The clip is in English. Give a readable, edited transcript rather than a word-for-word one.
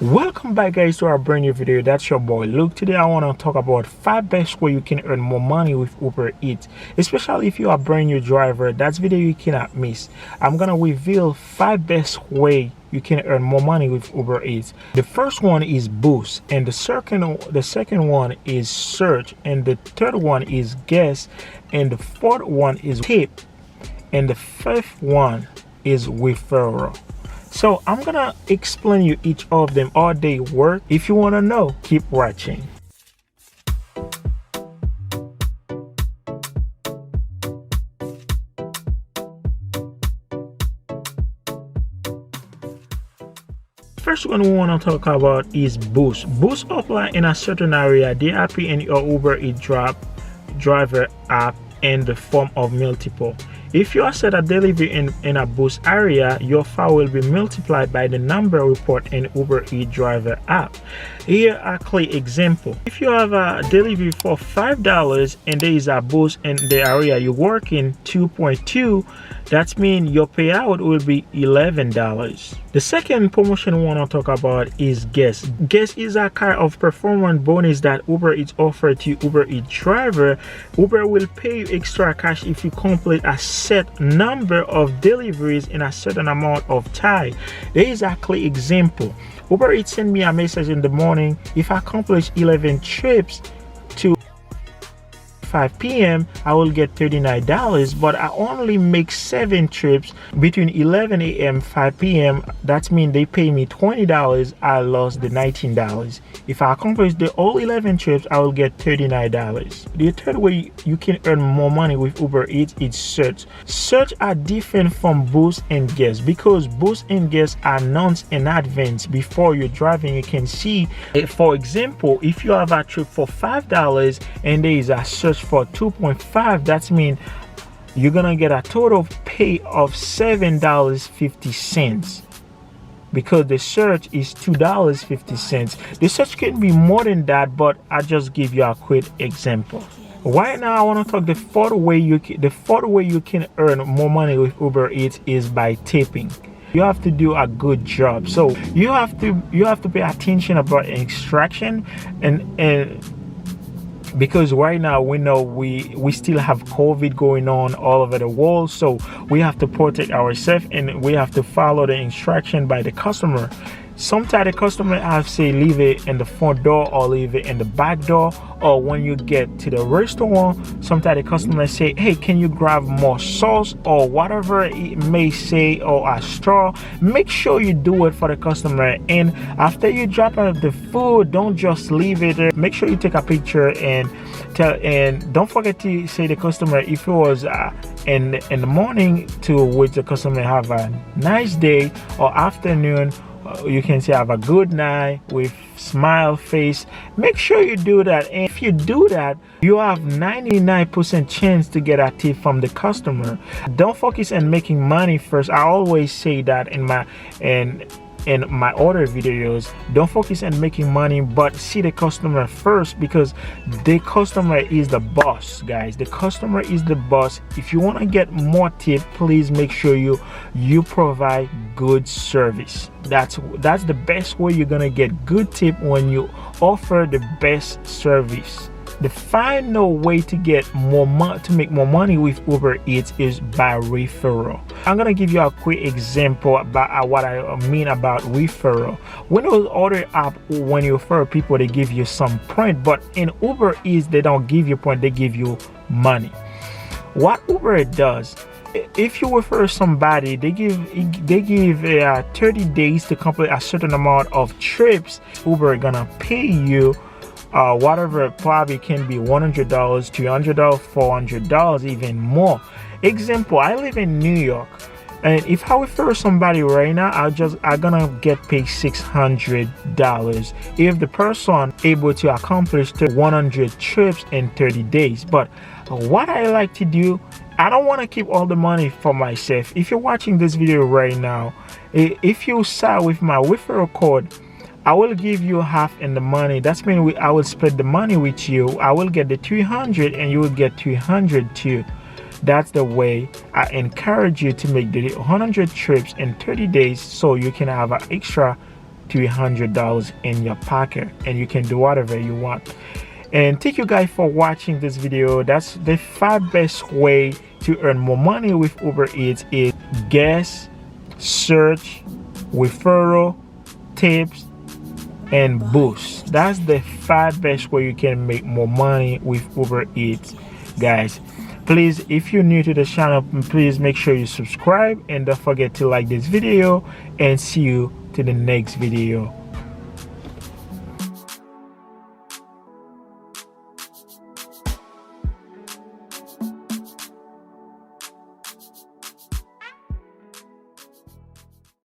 Welcome back guys to our brand new video. That's your boy Luke. Today I want to talk about 5 best way you can earn more money with Uber Eats, especially if you are a brand new driver. That's video you cannot miss. I'm gonna reveal 5 best way you can earn more money with Uber Eats. The first one is boost, and the second one is search, and the third one is guess, and the fourth one is tip, and the fifth one is referral. So I'm gonna explain you each of them all day work. If you want to know, keep watching. First one we want to talk about is boost. Boost apply in a certain area. They appear in your Uber Eats driver app in the form of multiple. If you are set a delivery in a boost area, your file will be multiplied by the number report in Uber Eats driver app. Here are clear example. If you have a delivery for $5 and there is a boost in the area you work in 2.2, that means your payout will be $11. The second promotion we want to talk about is guess. Guess is a kind of performance bonus that Uber Eats offer to Uber Eats driver. Uber will pay you extra cash if you complete a set number of deliveries in a certain amount of time. There is a clear example. Uber Eats send me a message in the morning. If I accomplish 11 trips to 5 p.m. I will get $39, but I only make 7 trips between 11 a.m. 5 p.m. That means they pay me $20. I lost the $19. If I accomplish the all 11 trips, I will get $39. The third way you can earn more money with Uber Eats is search. Search are different from boost and guess because boost and guess are announced in advance before you're driving. You can see, for example, if you have a trip for $5 and there is a search for 2.5, that means you're gonna get a total pay of $7.50 because the search is $2.50. The search can be more than that, but I just give you a quick example. Right now I want to talk the fourth way you can earn more money with Uber Eats is by tipping. You have to do a good job, so you have to pay attention about instruction and because right now we know we still have COVID going on all over the world, so we have to protect ourselves and we have to follow the instruction by the customer. Sometimes the customer have say leave it in the front door or leave it in the back door, or when you get to the restaurant, sometimes the customer say, hey, can you grab more sauce or whatever it may say, or a straw. Make sure you do it for the customer, and after you drop out the food, don't just leave it there. Make sure you take a picture and don't forget to say the customer if it was in the morning, to which the customer have a nice day, or afternoon you can say have a good night with smile face. Make sure you do that, and if you do that, you have 99% chance to get a tip from the customer. Don't focus on making money first. I always say that in my other videos. Don't focus on making money, but see the customer first, because the customer is the boss, guys. The customer is the boss. If you want to get more tip, please make sure you provide good service. That's the best way you're gonna get good tip, when you offer the best service. The final way to get make more money with Uber Eats is by referral. I'm gonna give you a quick example about what I mean about referral. When those other app, when you refer people, they give you some point, but in Uber Eats they don't give you point, they give you money. What Uber does, if you refer somebody, they give 30 days to complete a certain amount of trips. Uber gonna pay you whatever, probably can be $100, $200, $400, even more. Example, I live in New York, and if I refer somebody right now, I'm gonna get paid $600 if the person able to accomplish 100 trips in 30 days. But what I like to do, I don't want to keep all the money for myself. If you're watching this video right now, if you sign with my referral code, I will give you half in the money. That's mean I will split the money with you. I will get the 300 and you will get 300 too. That's the way I encourage you to make the 100 trips in 30 days so you can have an extra to $100 in your pocket, and you can do whatever you want. And thank you guys for watching this video. That's the 5 best way to earn more money with Uber Eats is guess, search, referral, tips, and boost. That's the 5 best way you can make more money with Uber Eats, guys. Please, if you're new to the channel, please make sure you subscribe and don't forget to like this video, and see you to the next video.